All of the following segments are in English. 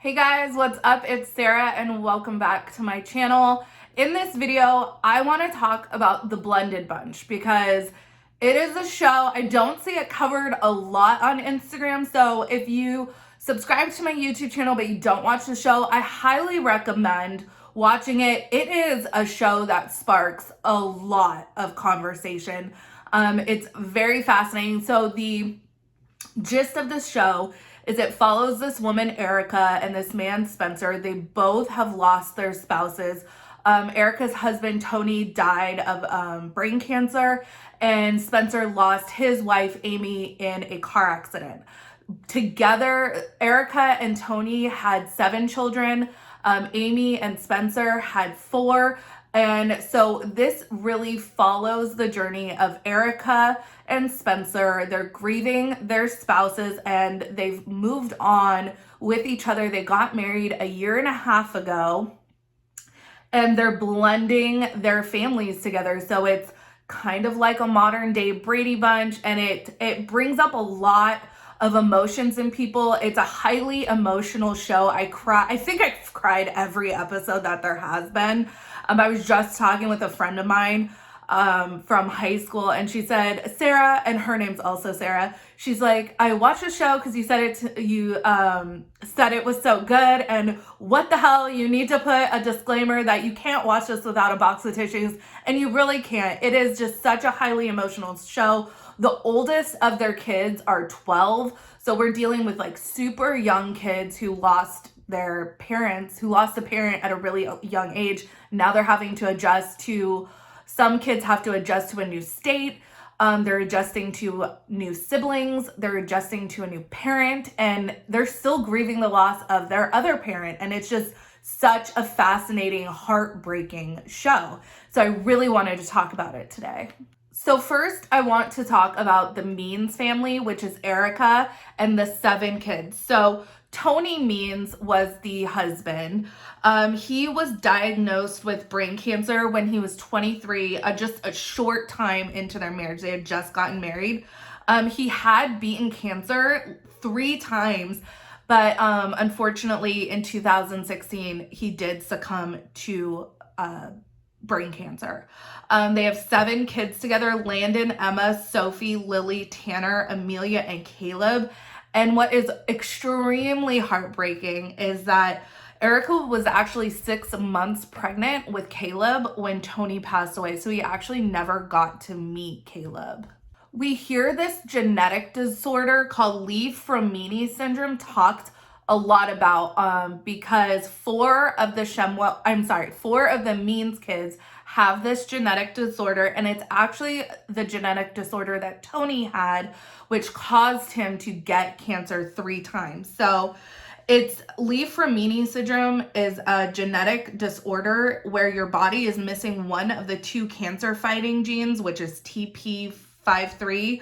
Hey guys, what's up? It's Sarah and welcome back to my channel. In this video, I want to talk about The Blended Bunch because it is a show. I don't see it covered a lot on Instagram, so if you subscribe to my YouTube channel but you don't watch the show, I highly recommend watching it. It is a show that sparks a lot of conversation. It's very fascinating. So the gist of this show is it follows this woman, Erica, and this man, Spencer. They both have lost their spouses. Erica's husband, Tony, died of brain cancer, and Spencer lost his wife, Amy, in a car accident. Together, Erica and Tony had 7 children. Amy and Spencer had 4. And so this really follows the journey of Erica and Spencer. They're grieving their spouses and they've moved on with each other. They got married a year and a half ago and they're blending their families together. So it's kind of like a modern day Brady Bunch, and it brings up a lot of emotions in people. It's a highly emotional show. I think I've cried every episode that there has been. I was just talking with a friend of mine from high school, and she said, Sarah, and her name's also Sarah. She's like, I watched the show because you said it was so good, and what the hell, you need to put a disclaimer that you can't watch this without a box of tissues, and you really can't. It is just such a highly emotional show. The oldest of their kids are 12, so we're dealing with like super young kids who lost their parents, who lost a parent at a really young age. Now they're having to adjust to, some kids have to adjust to a new state. They're adjusting to new siblings. They're adjusting to a new parent, and they're still grieving the loss of their other parent. And it's just such a fascinating, heartbreaking show. So I really wanted to talk about it today. So first, I want to talk about the Means family, which is Erica and the 7 kids. So Tony Means was the husband. He was diagnosed with brain cancer when he was 23, just a short time into their marriage. They had just gotten married. He had beaten cancer 3 times, but unfortunately in 2016, he did succumb to brain cancer. They have 7 kids together: Landon, Emma, Sophie, Lily, Tanner, Amelia, and Caleb. And what is extremely heartbreaking is that Erica was actually 6 months pregnant with Caleb when Tony passed away. So he actually never got to meet Caleb. We hear this genetic disorder called Lee-Fraumeni syndrome talked a lot about because 4 of the Means kids have this genetic disorder, and it's actually the genetic disorder that Tony had, which caused him to get cancer 3 times. So it's Lee-Fraumeni syndrome is a genetic disorder where your body is missing one of the 2 cancer fighting genes, which is TP53,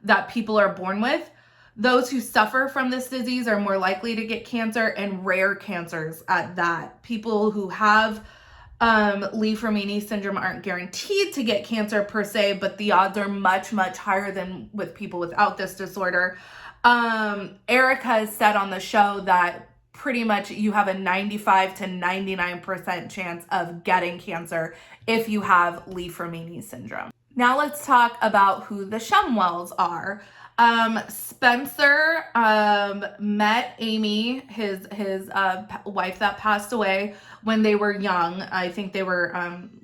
that people are born with. Those who suffer from this disease are more likely to get cancer, and rare cancers at that. People who have Lee-Fraumeni syndrome aren't guaranteed to get cancer per se, but the odds are much, much higher than with people without this disorder. Erica has said on the show that pretty much you have a 95 to 99% chance of getting cancer if you have Lee-Fraumeni syndrome. Now let's talk about who the Shemwells are. Spencer met Amy, his wife that passed away, when they were young. I think they were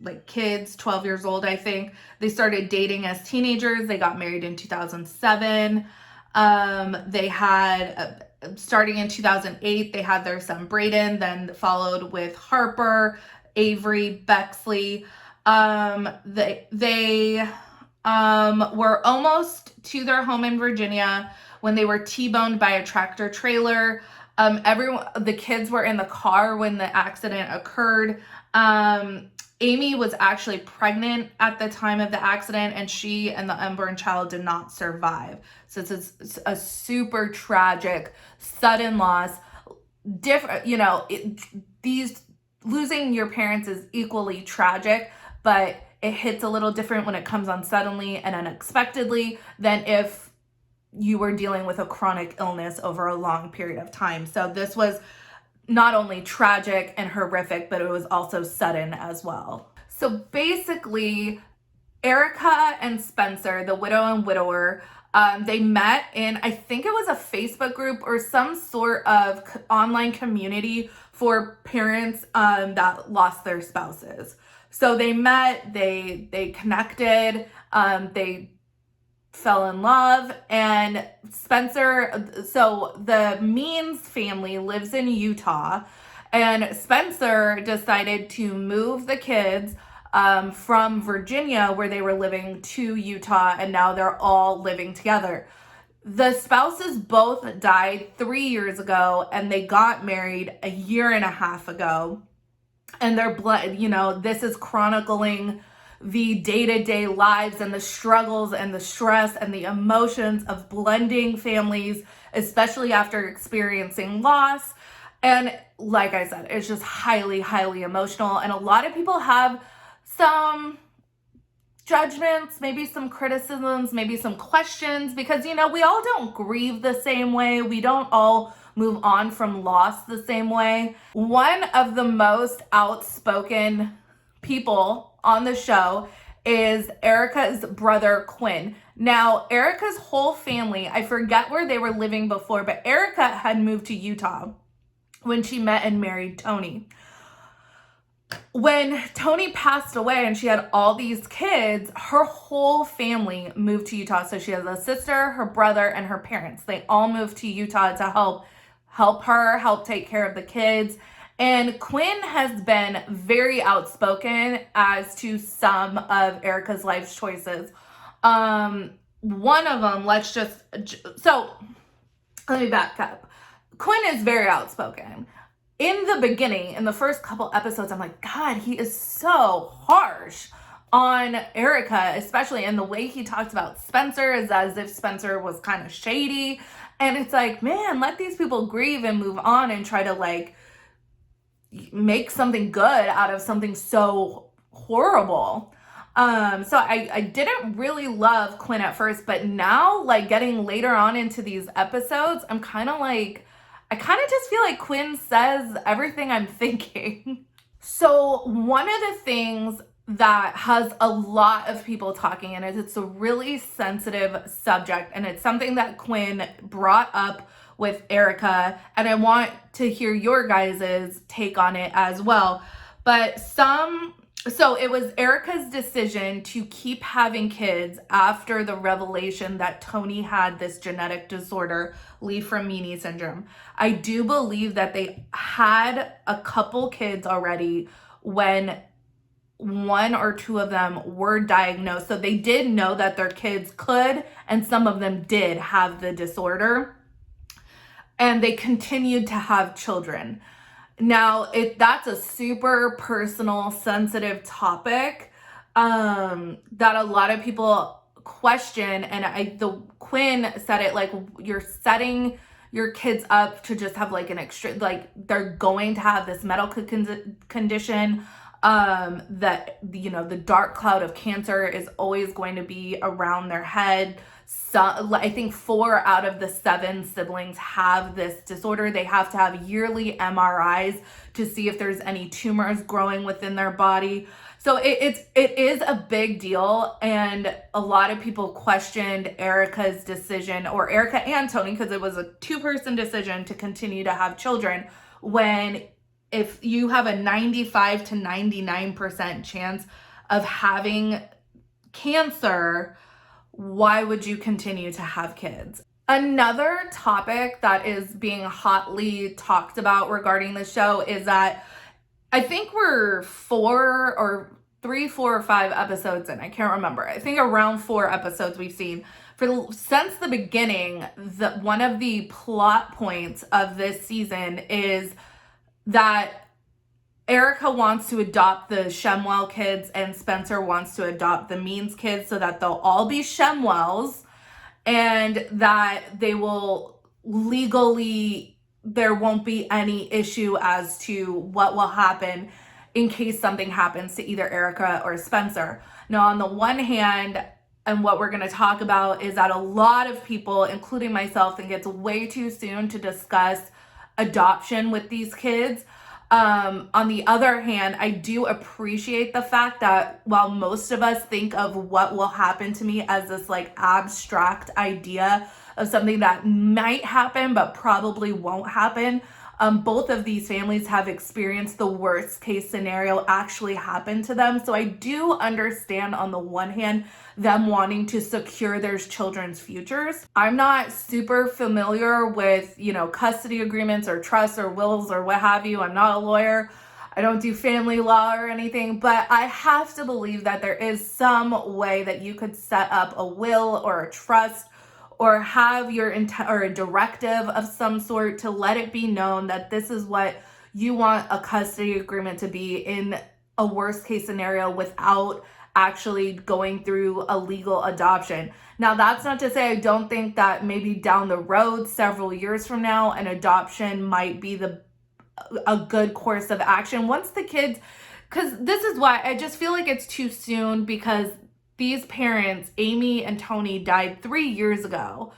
like kids, 12 years old, I think. They started dating as teenagers. They got married in 2007. They had, starting in 2008, they had their son Brayden, then followed with Harper, Avery, Bexley. They were almost to their home in Virginia when they were T-boned by a tractor trailer. The kids were in the car when the accident occurred. Amy was actually pregnant at the time of the accident, and she and the unborn child did not survive. So it's a super tragic, sudden loss. Losing your parents is equally tragic, but it hits a little different when it comes on suddenly and unexpectedly than if you were dealing with a chronic illness over a long period of time. So this was not only tragic and horrific, but it was also sudden as well. So basically, Erica and Spencer, the widow and widower, they met in, I think it was a Facebook group or some sort of online community for parents that lost their spouses. So they met, they connected, they fell in love, and Spencer, so the Means family lives in Utah, and Spencer decided to move the kids from Virginia, where they were living, to Utah, and now they're all living together. The spouses both died 3 years ago, and they got married a year and a half ago. And their blood, this is chronicling the day-to-day lives and the struggles and the stress and the emotions of blending families, especially after experiencing loss. And like I said, it's just highly, highly emotional. And a lot of people have some judgments, maybe some criticisms, maybe some questions, because, we all don't grieve the same way. We don't all move on from loss the same way. One of the most outspoken people on the show is Erica's brother, Quinn. Now, Erica's whole family, I forget where they were living before, but Erica had moved to Utah when she met and married Tony. When Tony passed away and she had all these kids, her whole family moved to Utah. So she has a sister, her brother, and her parents. They all moved to Utah to help her, help take care of the kids. And Quinn has been very outspoken as to some of Erica's life choices. One of them, so let me back up. Quinn is very outspoken. In the beginning, in the first couple episodes, I'm like, God, he is so harsh on Erica, especially in the way he talks about Spencer, is as if Spencer was kind of shady. And it's like, man, let these people grieve and move on and try to make something good out of something so horrible. So I didn't really love Quinn at first, but now, getting later on into these episodes, I kind of just feel like Quinn says everything I'm thinking. So one of the things that has a lot of people talking in it, it's a really sensitive subject, and it's something that Quinn brought up with Erica, and I want to hear your guys' take on it as well. So it was Erica's decision to keep having kids after the revelation that Tony had this genetic disorder, Li-Fraumeni syndrome. I do believe that they had a couple kids already when one or two of them were diagnosed. So they did know that their kids could, and some of them did have the disorder, and they continued to have children. Now, that's a super personal, sensitive topic that a lot of people question. And Quinn said it you're setting your kids up to just have an extra, they're going to have this medical condition that, the dark cloud of cancer is always going to be around their head. So I think 4 out of the 7 siblings have this disorder. They have to have yearly MRIs to see if there's any tumors growing within their body. So it is a big deal, and a lot of people questioned Erica's decision, or Erica and Tony, because it was a 2-person decision to continue to have children, when if you have a 95 to 99% chance of having cancer, why would you continue to have kids? Another topic that is being hotly talked about regarding the show is that I think we're 4 or 5 episodes in. I can't remember. I think around 4 episodes we've seen. Since the beginning, one of the plot points of this season is that Erica wants to adopt the Shemwell kids, and Spencer wants to adopt the Means kids so that they'll all be Shemwells, and that they will legally, there won't be any issue as to what will happen in case something happens to either Erica or Spencer. Now, on the one hand, and what we're going to talk about, is that a lot of people, including myself, think it's way too soon to discuss adoption with these kids. On the other hand, I do appreciate the fact that while most of us think of what will happen to me as this like abstract idea of something that might happen but probably won't happen, both of these families have experienced the worst case scenario actually happen to them. So I do understand on the one hand them wanting to secure their children's futures. I'm not super familiar with, custody agreements or trusts or wills or what have you. I'm not a lawyer. I don't do family law or anything, but I have to believe that there is some way that you could set up a will or a trust or have your or a directive of some sort to let it be known that this is what you want a custody agreement to be in a worst case scenario without actually going through a legal adoption. Now, that's not to say I don't think that maybe down the road, several years from now, an adoption might be a good course of action once the kids, because this is why I just feel like it's too soon, because these parents, Amy and Tony, died 3 years ago.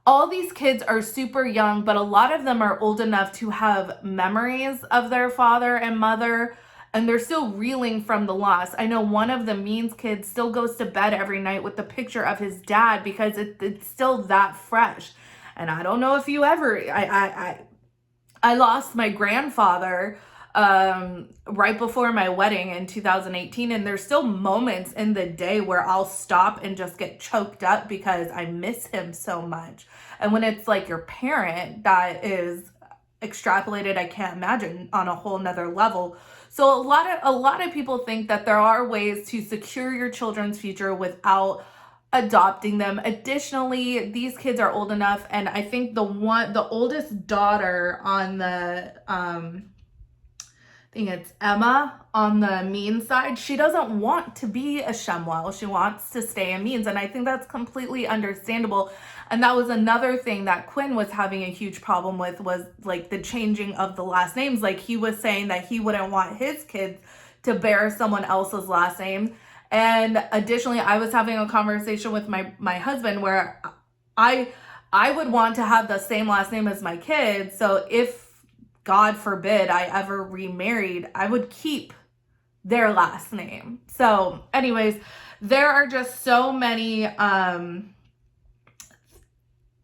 All these kids are super young, but a lot of them are old enough to have memories of their father and mother, and they're still reeling from the loss. I know one of the Means kids still goes to bed every night with the picture of his dad because it's still that fresh. And I don't know if you ever, I lost my grandfather right before my wedding in 2018, and there's still moments in the day where I'll stop and just get choked up because I miss him so much. And when it's like your parent, that is extrapolated, I can't imagine, on a whole nother level. So a lot of people think that there are ways to secure your children's future without adopting them. Additionally, these kids are old enough, and I think the oldest daughter on the I think it's Emma on the Means side, she doesn't want to be a Shemwell. She wants to stay a Means, and I think that's completely understandable. And that was another thing that Quinn was having a huge problem with, was like the changing of the last names. Like, he was saying that he wouldn't want his kids to bear someone else's last name. And additionally, I was having a conversation with my husband where I would want to have the same last name as my kids. So if, God forbid, I ever remarried, I would keep their last name. So anyways, there are just so many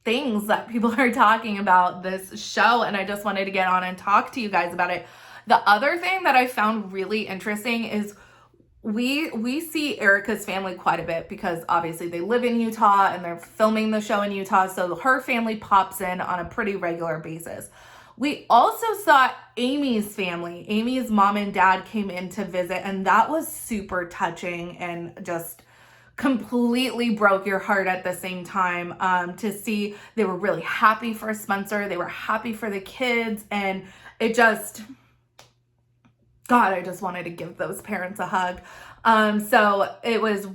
things that people are talking about this show, and I just wanted to get on and talk to you guys about it. The other thing that I found really interesting is we see Erica's family quite a bit because obviously they live in Utah and they're filming the show in Utah, so her family pops in on a pretty regular basis. We also saw Amy's family. Amy's mom and dad came in to visit, and that was super touching and just completely broke your heart at the same time to see. They were really happy for Spencer. They were happy for the kids, and it just, God, I just wanted to give those parents a hug. So it was,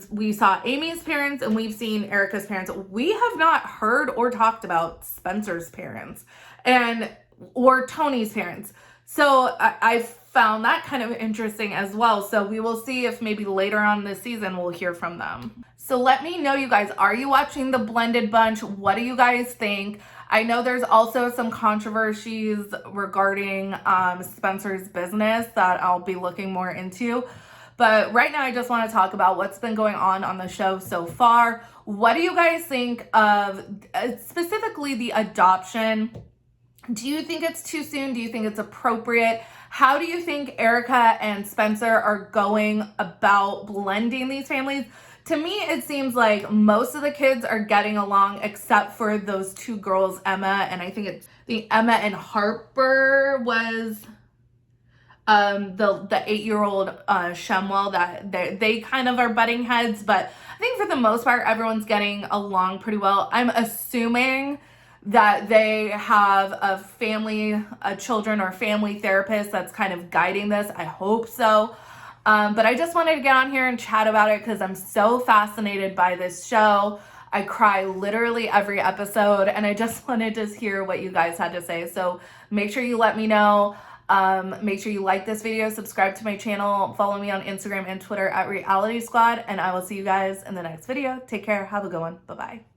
we saw Amy's parents and we've seen Erica's parents. We have not heard or talked about Spencer's parents or Tony's parents. So I found that kind of interesting as well. So we will see if maybe later on this season we'll hear from them. So let me know, you guys, are you watching the Blended Bunch? What do you guys think? I know there's also some controversies regarding Spencer's business that I'll be looking more into. But right now, I just want to talk about what's been going on the show so far. What do you guys think of specifically the adoption? Do you think it's too soon? Do you think it's appropriate? How do you think Erica and Spencer are going about blending these families? To me, it seems like most of the kids are getting along except for those two girls, Emma, and I think Emma and Harper was the 8-year-old Shemwell, that they kind of are butting heads, but I think for the most part, everyone's getting along pretty well. I'm assuming that they have a children or family therapist that's kind of guiding this. I hope so. But I just wanted to get on here and chat about it because I'm so fascinated by this show. I cry literally every episode, and I just wanted to hear what you guys had to say. So make sure you let me know. Make sure you like this video, subscribe to my channel, follow me on Instagram and Twitter at Reality Squad, and I will see you guys in the next video. Take care. Have a good one. Bye-bye.